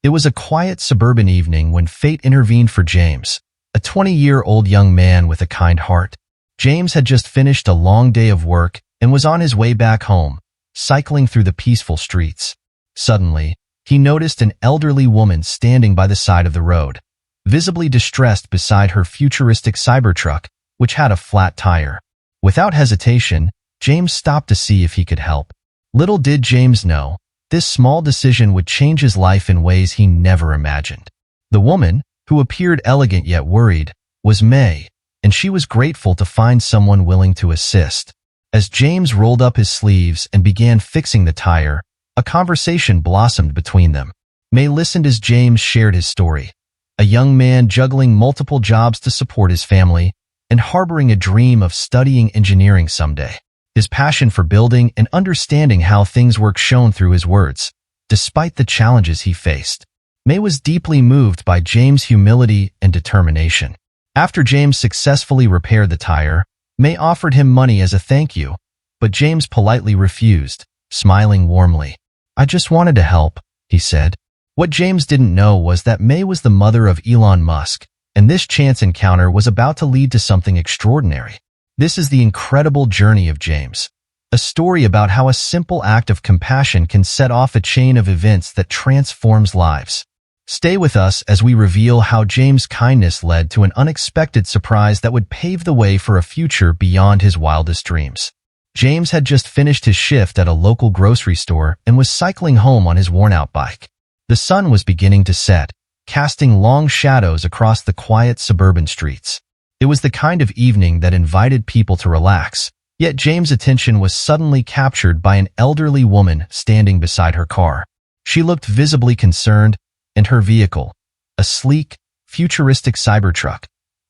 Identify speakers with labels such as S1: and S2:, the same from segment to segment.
S1: It was a quiet suburban evening when fate intervened for James, a 20-year-old young man with a kind heart. James had just finished a long day of work and was on his way back home, cycling through the peaceful streets. Suddenly, he noticed an elderly woman standing by the side of the road, visibly distressed beside her futuristic Cybertruck, which had a flat tire. Without hesitation, James stopped to see if he could help. Little did James know, this small decision would change his life in ways he never imagined. The woman, who appeared elegant yet worried, was May, and she was grateful to find someone willing to assist. As James rolled up his sleeves and began fixing the tire, a conversation blossomed between them. May listened as James shared his story. A young man juggling multiple jobs to support his family and harboring a dream of studying engineering someday. His passion for building and understanding how things work shone through his words, despite the challenges he faced. May was deeply moved by James' humility and determination. After James successfully repaired the tire, May offered him money as a thank you, but James politely refused, smiling warmly. "I just wanted to help," he said. What James didn't know was that May was the mother of Elon Musk, and this chance encounter was about to lead to something extraordinary. This is the incredible journey of James, a story about how a simple act of compassion can set off a chain of events that transforms lives. Stay with us as we reveal how James' kindness led to an unexpected surprise that would pave the way for a future beyond his wildest dreams. James had just finished his shift at a local grocery store and was cycling home on his worn-out bike. The sun was beginning to set, casting long shadows across the quiet suburban streets. It was the kind of evening that invited people to relax, yet James' attention was suddenly captured by an elderly woman standing beside her car. She looked visibly concerned, and her vehicle, a sleek, futuristic Cybertruck,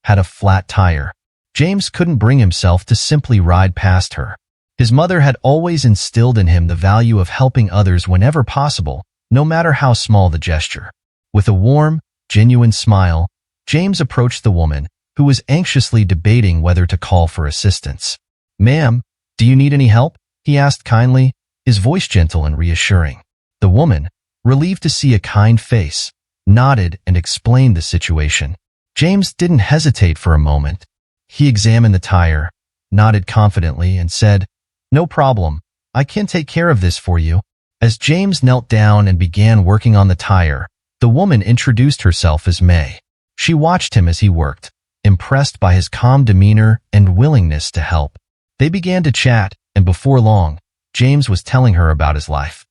S1: had a flat tire. James couldn't bring himself to simply ride past her. His mother had always instilled in him the value of helping others whenever possible, no matter how small the gesture. With a warm, genuine smile, James approached the woman, who was anxiously debating whether to call for assistance. "Ma'am, do you need any help?" he asked kindly, his voice gentle and reassuring. The woman, relieved to see a kind face, nodded and explained the situation. James didn't hesitate for a moment. He examined the tire, nodded confidently, and said, "No problem, I can take care of this for you." As James knelt down and began working on the tire, the woman introduced herself as May. She watched him as he worked, impressed by his calm demeanor and willingness to help. They began to chat, and before long, James was telling her about his life.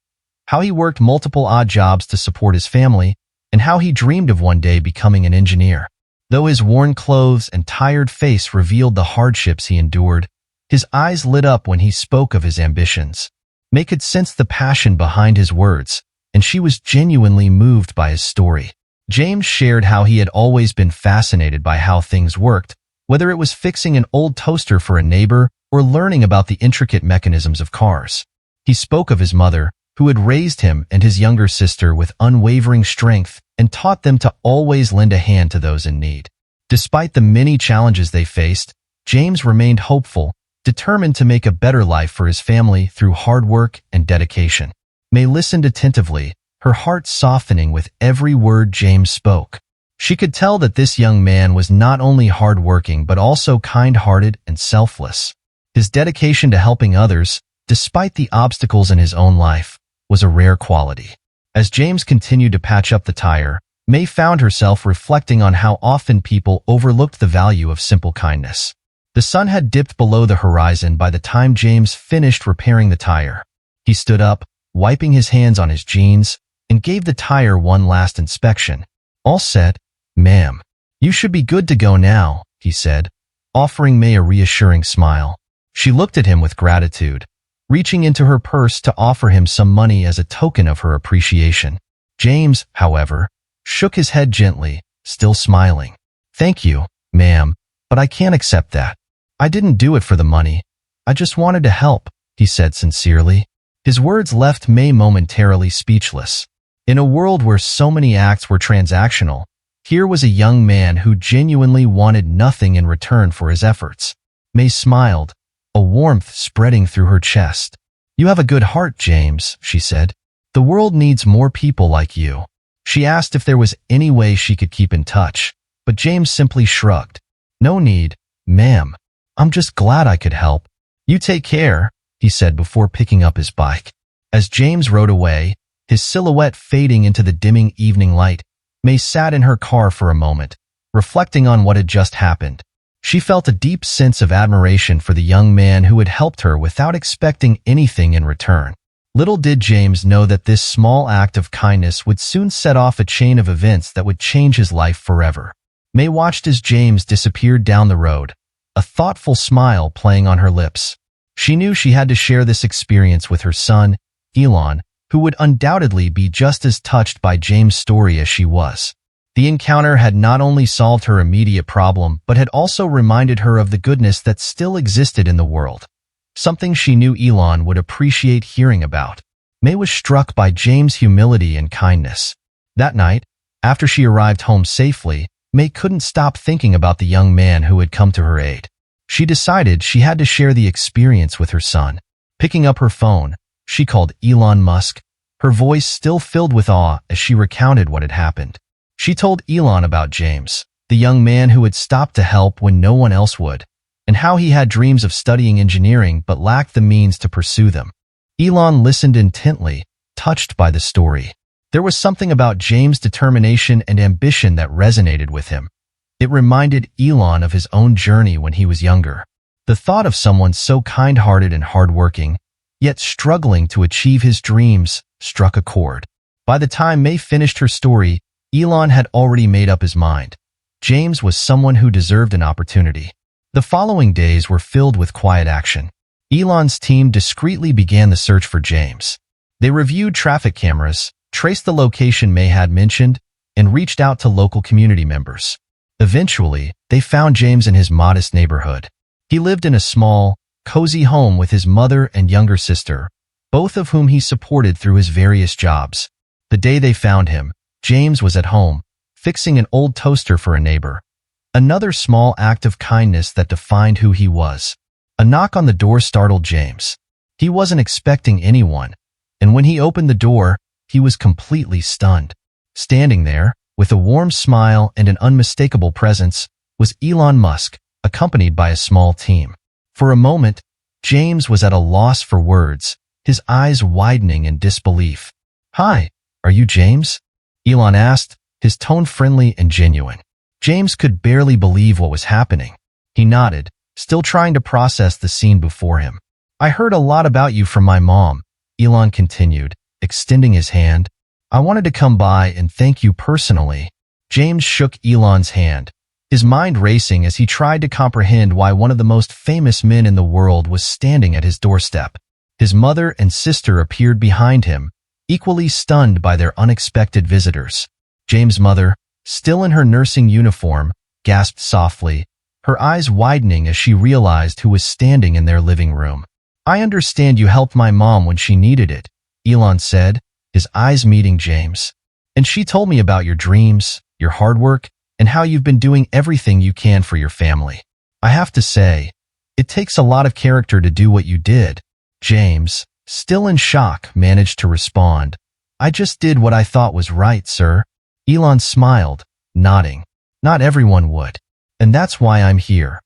S1: How he worked multiple odd jobs to support his family, and how he dreamed of one day becoming an engineer. Though his worn clothes and tired face revealed the hardships he endured, his eyes lit up when he spoke of his ambitions. May could sense the passion behind his words, and she was genuinely moved by his story. James shared how he had always been fascinated by how things worked, whether it was fixing an old toaster for a neighbor or learning about the intricate mechanisms of cars. He spoke of his mother, who had raised him and his younger sister with unwavering strength and taught them to always lend a hand to those in need. Despite the many challenges they faced, James remained hopeful, determined to make a better life for his family through hard work and dedication. May listened attentively, her heart softening with every word James spoke. She could tell that this young man was not only hardworking but also kind-hearted and selfless. His dedication to helping others, despite the obstacles in his own life, was a rare quality. As James continued to patch up the tire, May found herself reflecting on how often people overlooked the value of simple kindness. The sun had dipped below the horizon by the time James finished repairing the tire. He stood up, wiping his hands on his jeans, and gave the tire one last inspection. "All set, ma'am. You should be good to go now," he said, offering May a reassuring smile. She looked at him with gratitude, reaching into her purse to offer him some money as a token of her appreciation. James, however, shook his head gently, still smiling. "Thank you, ma'am, but I can't accept that. I didn't do it for the money. I just wanted to help," he said sincerely. His words left May momentarily speechless. In a world where so many acts were transactional, here was a young man who genuinely wanted nothing in return for his efforts. May smiled, a warmth spreading through her chest. "You have a good heart, James," she said. "The world needs more people like you." She asked if there was any way she could keep in touch, but James simply shrugged. "No need, ma'am. I'm just glad I could help. You take care," he said before picking up his bike. As James rode away, his silhouette fading into the dimming evening light, May sat in her car for a moment, reflecting on what had just happened. She felt a deep sense of admiration for the young man who had helped her without expecting anything in return. Little did James know that this small act of kindness would soon set off a chain of events that would change his life forever. May watched as James disappeared down the road, a thoughtful smile playing on her lips. She knew she had to share this experience with her son, Elon, who would undoubtedly be just as touched by James' story as she was. The encounter had not only solved her immediate problem, but had also reminded her of the goodness that still existed in the world, something she knew Elon would appreciate hearing about. May was struck by James' humility and kindness. That night, after she arrived home safely, May couldn't stop thinking about the young man who had come to her aid. She decided she had to share the experience with her son. Picking up her phone, she called Elon Musk, her voice still filled with awe as she recounted what had happened. She told Elon about James, the young man who had stopped to help when no one else would, and how he had dreams of studying engineering but lacked the means to pursue them. Elon listened intently, touched by the story. There was something about James' determination and ambition that resonated with him. It reminded Elon of his own journey when he was younger. The thought of someone so kind-hearted and hardworking, yet struggling to achieve his dreams, struck a chord. By the time May finished her story, Elon had already made up his mind. James was someone who deserved an opportunity. The following days were filled with quiet action. Elon's team discreetly began the search for James. They reviewed traffic cameras, traced the location May had mentioned, and reached out to local community members. Eventually, they found James in his modest neighborhood. He lived in a small, cozy home with his mother and younger sister, both of whom he supported through his various jobs. The day they found him, James was at home, fixing an old toaster for a neighbor. Another small act of kindness that defined who he was. A knock on the door startled James. He wasn't expecting anyone, and when he opened the door, he was completely stunned. Standing there, with a warm smile and an unmistakable presence, was Elon Musk, accompanied by a small team. For a moment, James was at a loss for words, his eyes widening in disbelief. "Hi, are you James?" Elon asked, his tone friendly and genuine. James could barely believe what was happening. He nodded, still trying to process the scene before him. "I heard a lot about you from my mom," Elon continued, extending his hand. "I wanted to come by and thank you personally." James shook Elon's hand, his mind racing as he tried to comprehend why one of the most famous men in the world was standing at his doorstep. His mother and sister appeared behind him, equally stunned by their unexpected visitors. James' mother, still in her nursing uniform, gasped softly, her eyes widening as she realized who was standing in their living room. "I understand you helped my mom when she needed it," Elon said, his eyes meeting James. "And she told me about your dreams, your hard work, and how you've been doing everything you can for your family. I have to say, it takes a lot of character to do what you did." James, still in shock, managed to respond, "I just did what I thought was right, sir." Elon smiled, nodding. "Not everyone would. And that's why I'm here.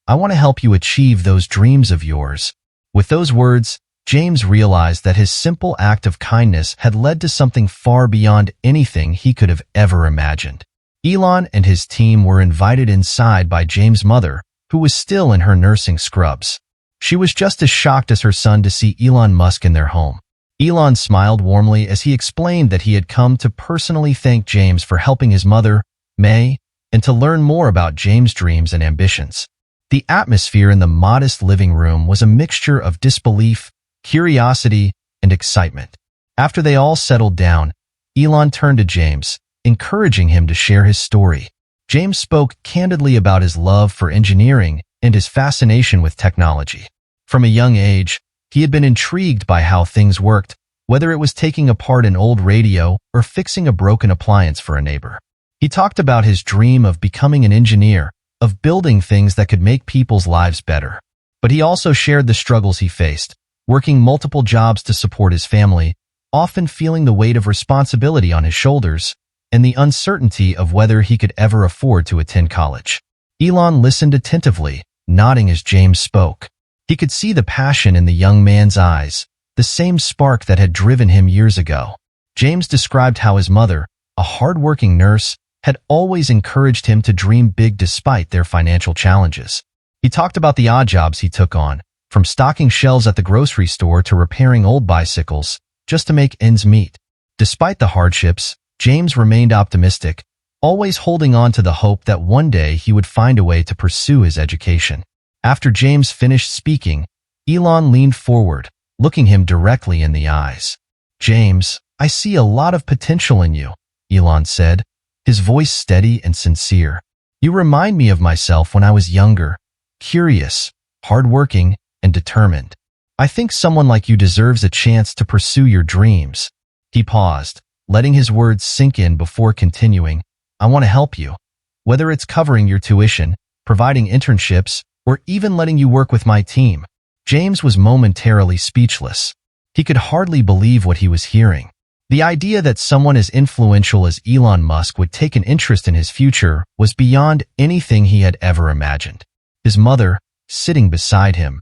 S1: I want to help you achieve those dreams of yours." With those words, James realized that his simple act of kindness had led to something far beyond anything he could have ever imagined. Elon and his team were invited inside by James' mother, who was still in her nursing scrubs. She was just as shocked as her son to see Elon Musk in their home. Elon smiled warmly as he explained that he had come to personally thank James for helping his mother, May, and to learn more about James' dreams and ambitions. The atmosphere in the modest living room was a mixture of disbelief, curiosity, and excitement. After they all settled down, Elon turned to James, encouraging him to share his story. James spoke candidly about his love for engineering and his fascination with technology. From a young age, he had been intrigued by how things worked, whether it was taking apart an old radio or fixing a broken appliance for a neighbor. He talked about his dream of becoming an engineer, of building things that could make people's lives better. But he also shared the struggles he faced, working multiple jobs to support his family, often feeling the weight of responsibility on his shoulders, and the uncertainty of whether he could ever afford to attend college. Elon listened attentively, nodding as James spoke. He could see the passion in the young man's eyes, the same spark that had driven him years ago. James described how his mother, a hard-working nurse, had always encouraged him to dream big despite their financial challenges. He talked about the odd jobs he took on, from stocking shelves at the grocery store to repairing old bicycles, just to make ends meet. Despite the hardships, James remained optimistic, always holding on to the hope that one day he would find a way to pursue his education. After James finished speaking, Elon leaned forward, looking him directly in the eyes. "James, I see a lot of potential in you," Elon said, his voice steady and sincere. "You remind me of myself when I was younger, curious, hardworking, and determined. I think someone like you deserves a chance to pursue your dreams." He paused, letting his words sink in before continuing. "I want to help you. Whether it's covering your tuition, providing internships, or even letting you work with my team." James was momentarily speechless. He could hardly believe what he was hearing. The idea that someone as influential as Elon Musk would take an interest in his future was beyond anything he had ever imagined. His mother, sitting beside him,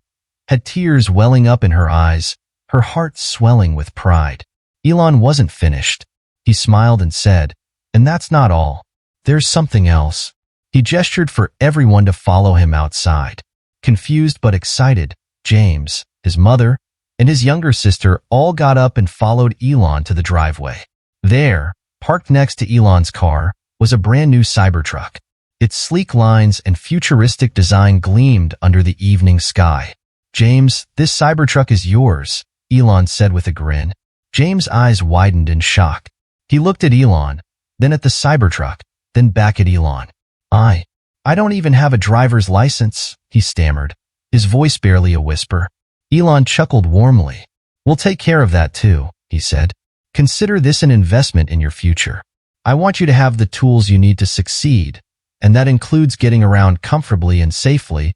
S1: had tears welling up in her eyes, her heart swelling with pride. Elon wasn't finished. He smiled and said, "And that's not all. There's something else." He gestured for everyone to follow him outside. Confused but excited, James, his mother, and his younger sister all got up and followed Elon to the driveway. There, parked next to Elon's car, was a brand new Cybertruck. Its sleek lines and futuristic design gleamed under the evening sky. "James, this Cybertruck is yours," Elon said with a grin. James' eyes widened in shock. He looked at Elon, then at the Cybertruck, then back at Elon. I don't even have a driver's license," he stammered, his voice barely a whisper. Elon chuckled warmly. "We'll take care of that too," he said. "Consider this an investment in your future. I want you to have the tools you need to succeed, and that includes getting around comfortably and safely."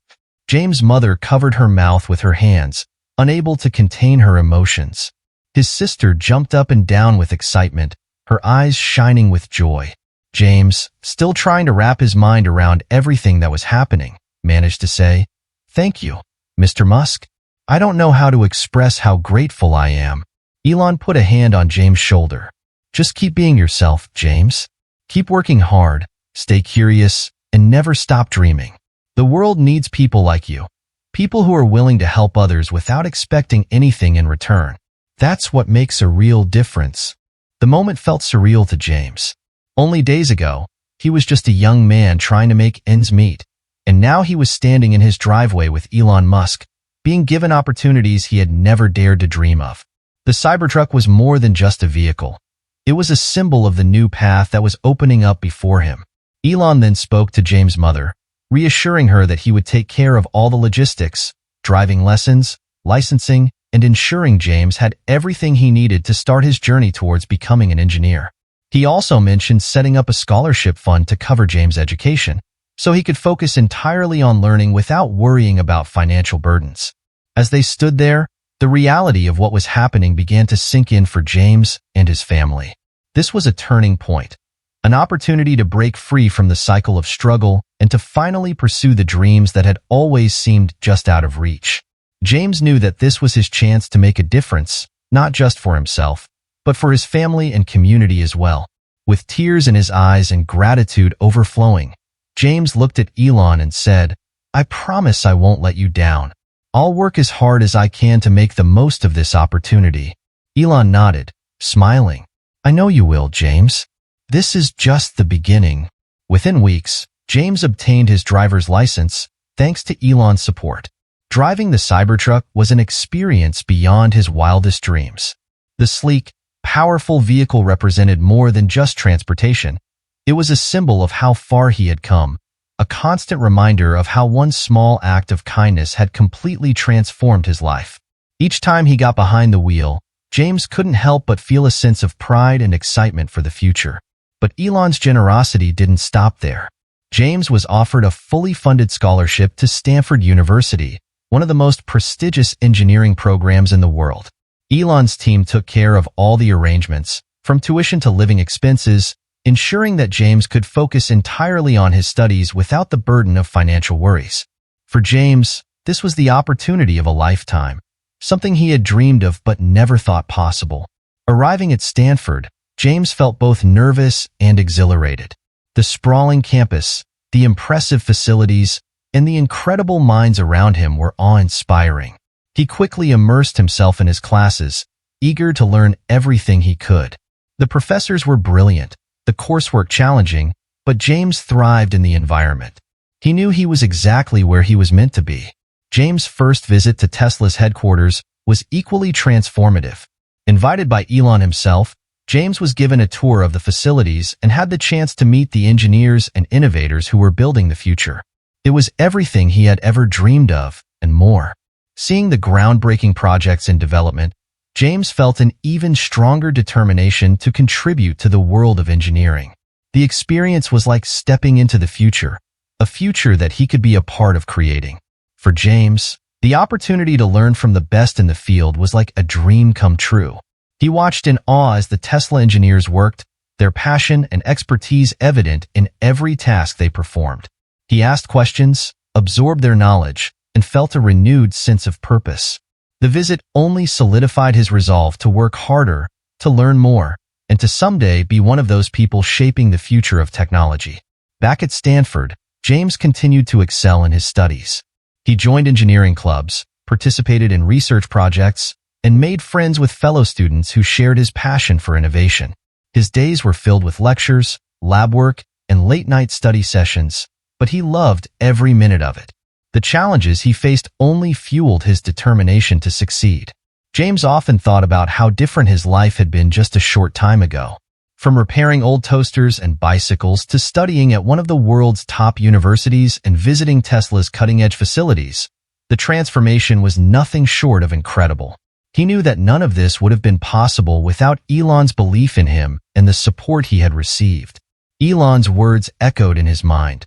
S1: James' mother covered her mouth with her hands, unable to contain her emotions. His sister jumped up and down with excitement, her eyes shining with joy. James, still trying to wrap his mind around everything that was happening, managed to say, "Thank you, Mr. Musk. I don't know how to express how grateful I am." Elon put a hand on James' shoulder. "Just keep being yourself, James. Keep working hard, stay curious, and never stop dreaming. The world needs people like you, people who are willing to help others without expecting anything in return. That's what makes a real difference." The moment felt surreal to James. Only days ago, he was just a young man trying to make ends meet, and now he was standing in his driveway with Elon Musk, being given opportunities he had never dared to dream of. The Cybertruck was more than just a vehicle. It was a symbol of the new path that was opening up before him. Elon then spoke to James' mother, reassuring her that he would take care of all the logistics, driving lessons, licensing, and ensuring James had everything he needed to start his journey towards becoming an engineer. He also mentioned setting up a scholarship fund to cover James' education, so he could focus entirely on learning without worrying about financial burdens. As they stood there, the reality of what was happening began to sink in for James and his family. This was a turning point, an opportunity to break free from the cycle of struggle and to finally pursue the dreams that had always seemed just out of reach. James knew that this was his chance to make a difference, not just for himself, but for his family and community as well. With tears in his eyes and gratitude overflowing, James looked at Elon and said, "I promise I won't let you down. I'll work as hard as I can to make the most of this opportunity." Elon nodded, smiling. "I know you will, James. This is just the beginning." Within weeks, James obtained his driver's license, thanks to Elon's support. Driving the Cybertruck was an experience beyond his wildest dreams. The sleek, powerful vehicle represented more than just transportation. It was a symbol of how far he had come, a constant reminder of how one small act of kindness had completely transformed his life. Each time he got behind the wheel, James couldn't help but feel a sense of pride and excitement for the future. But Elon's generosity didn't stop there. James was offered a fully funded scholarship to Stanford University, one of the most prestigious engineering programs in the world. Elon's team took care of all the arrangements, from tuition to living expenses, ensuring that James could focus entirely on his studies without the burden of financial worries. For James, this was the opportunity of a lifetime, something he had dreamed of but never thought possible. Arriving at Stanford, James felt both nervous and exhilarated. The sprawling campus, the impressive facilities, and the incredible minds around him were awe-inspiring. He quickly immersed himself in his classes, eager to learn everything he could. The professors were brilliant, the coursework challenging, but James thrived in the environment. He knew he was exactly where he was meant to be. James' first visit to Tesla's headquarters was equally transformative. Invited by Elon himself, James was given a tour of the facilities and had the chance to meet the engineers and innovators who were building the future. It was everything he had ever dreamed of, and more. Seeing the groundbreaking projects in development, James felt an even stronger determination to contribute to the world of engineering. The experience was like stepping into the future, a future that he could be a part of creating. For James, the opportunity to learn from the best in the field was like a dream come true. He watched in awe as the Tesla engineers worked, their passion and expertise evident in every task they performed. He asked questions, absorbed their knowledge, and felt a renewed sense of purpose. The visit only solidified his resolve to work harder, to learn more, and to someday be one of those people shaping the future of technology. Back at Stanford, James continued to excel in his studies. He joined engineering clubs, participated in research projects, and made friends with fellow students who shared his passion for innovation. His days were filled with lectures, lab work, and late-night study sessions, but he loved every minute of it. The challenges he faced only fueled his determination to succeed. James often thought about how different his life had been just a short time ago. From repairing old toasters and bicycles to studying at one of the world's top universities and visiting Tesla's cutting-edge facilities, the transformation was nothing short of incredible. He knew that none of this would have been possible without Elon's belief in him and the support he had received. Elon's words echoed in his mind.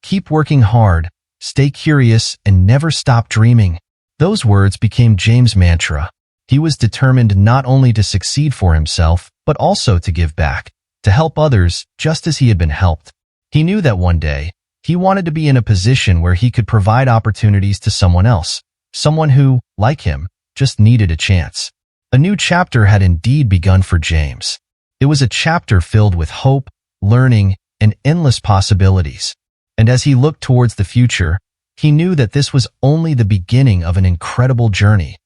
S1: "Keep working hard, stay curious, and never stop dreaming." Those words became James' mantra. He was determined not only to succeed for himself, but also to give back, to help others just as he had been helped. He knew that one day, he wanted to be in a position where he could provide opportunities to someone else, someone who, like him, just needed a chance. A new chapter had indeed begun for James. It was a chapter filled with hope, learning, and endless possibilities. And as he looked towards the future, he knew that this was only the beginning of an incredible journey,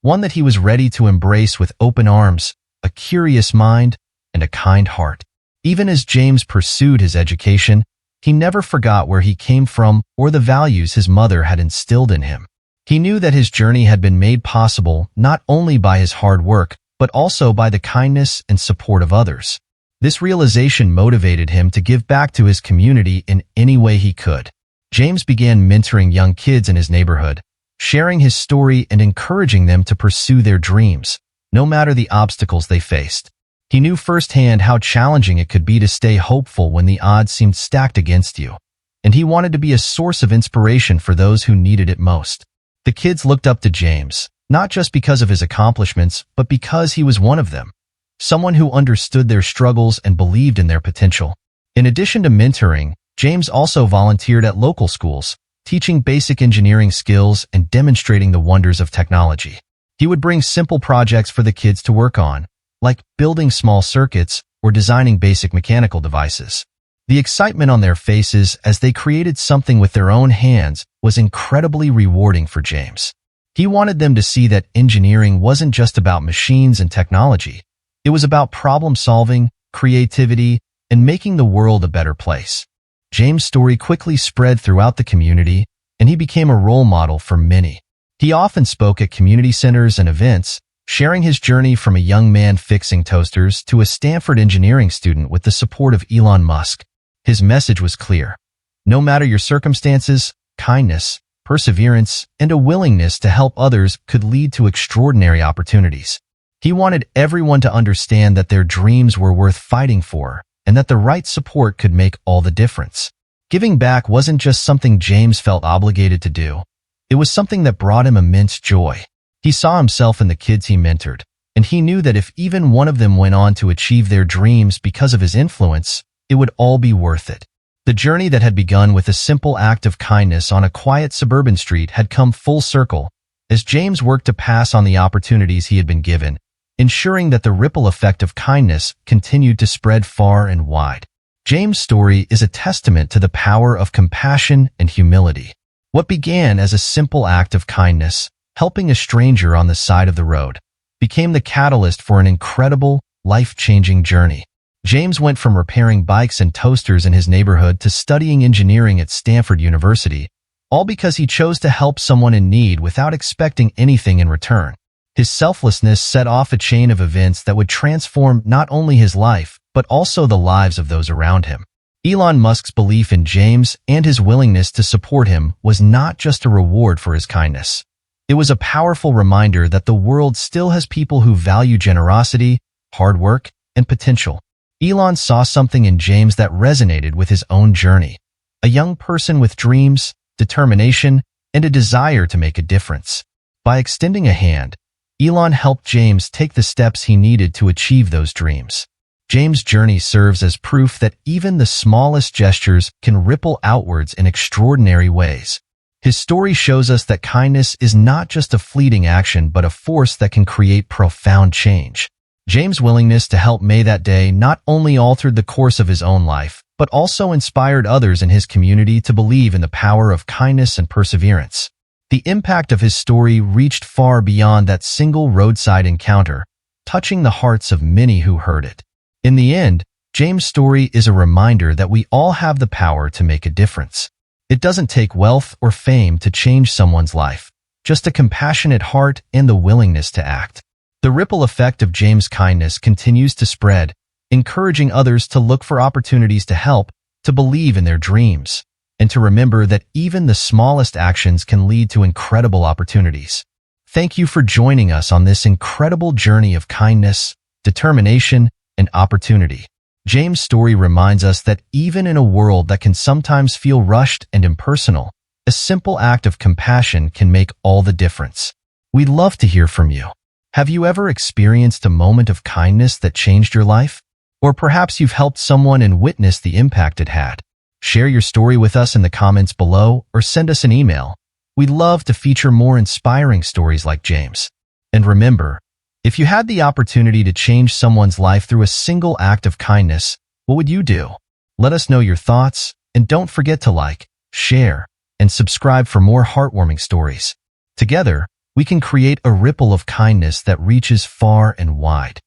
S1: one that he was ready to embrace with open arms, a curious mind, and a kind heart. Even as James pursued his education, he never forgot where he came from or the values his mother had instilled in him. He knew that his journey had been made possible not only by his hard work, but also by the kindness and support of others. This realization motivated him to give back to his community in any way he could. James began mentoring young kids in his neighborhood, sharing his story and encouraging them to pursue their dreams, no matter the obstacles they faced. He knew firsthand how challenging it could be to stay hopeful when the odds seemed stacked against you, and he wanted to be a source of inspiration for those who needed it most. The kids looked up to James, not just because of his accomplishments, but because he was one of them, someone who understood their struggles and believed in their potential. In addition to mentoring, James also volunteered at local schools, teaching basic engineering skills and demonstrating the wonders of technology. He would bring simple projects for the kids to work on, like building small circuits or designing basic mechanical devices. The excitement on their faces as they created something with their own hands was incredibly rewarding for James. He wanted them to see that engineering wasn't just about machines and technology. It was about problem-solving, creativity, and making the world a better place. James' story quickly spread throughout the community, and he became a role model for many. He often spoke at community centers and events, sharing his journey from a young man fixing toasters to a Stanford engineering student with the support of Elon Musk. His message was clear. No matter your circumstances, kindness, perseverance, and a willingness to help others could lead to extraordinary opportunities. He wanted everyone to understand that their dreams were worth fighting for, and that the right support could make all the difference. Giving back wasn't just something James felt obligated to do. It was something that brought him immense joy. He saw himself in the kids he mentored, and he knew that if even one of them went on to achieve their dreams because of his influence, it would all be worth it. The journey that had begun with a simple act of kindness on a quiet suburban street had come full circle as James worked to pass on the opportunities he had been given, ensuring that the ripple effect of kindness continued to spread far and wide. James' story is a testament to the power of compassion and humility. What began as a simple act of kindness, helping a stranger on the side of the road, became the catalyst for an incredible, life-changing journey. James went from repairing bikes and toasters in his neighborhood to studying engineering at Stanford University, all because he chose to help someone in need without expecting anything in return. His selflessness set off a chain of events that would transform not only his life, but also the lives of those around him. Elon Musk's belief in James and his willingness to support him was not just a reward for his kindness. It was a powerful reminder that the world still has people who value generosity, hard work, and potential. Elon saw something in James that resonated with his own journey. A young person with dreams, determination, and a desire to make a difference. By extending a hand, Elon helped James take the steps he needed to achieve those dreams. James' journey serves as proof that even the smallest gestures can ripple outwards in extraordinary ways. His story shows us that kindness is not just a fleeting action but a force that can create profound change. James' willingness to help May that day not only altered the course of his own life, but also inspired others in his community to believe in the power of kindness and perseverance. The impact of his story reached far beyond that single roadside encounter, touching the hearts of many who heard it. In the end, James' story is a reminder that we all have the power to make a difference. It doesn't take wealth or fame to change someone's life, just a compassionate heart and the willingness to act. The ripple effect of James' kindness continues to spread, encouraging others to look for opportunities to help, to believe in their dreams, and to remember that even the smallest actions can lead to incredible opportunities. Thank you for joining us on this incredible journey of kindness, determination, and opportunity. James' story reminds us that even in a world that can sometimes feel rushed and impersonal, a simple act of compassion can make all the difference. We'd love to hear from you. Have you ever experienced a moment of kindness that changed your life? Or perhaps you've helped someone and witnessed the impact it had. Share your story with us in the comments below or send us an email. We'd love to feature more inspiring stories like James. And remember, if you had the opportunity to change someone's life through a single act of kindness, what would you do? Let us know your thoughts, and don't forget to like, share, and subscribe for more heartwarming stories. Together, we can create a ripple of kindness that reaches far and wide.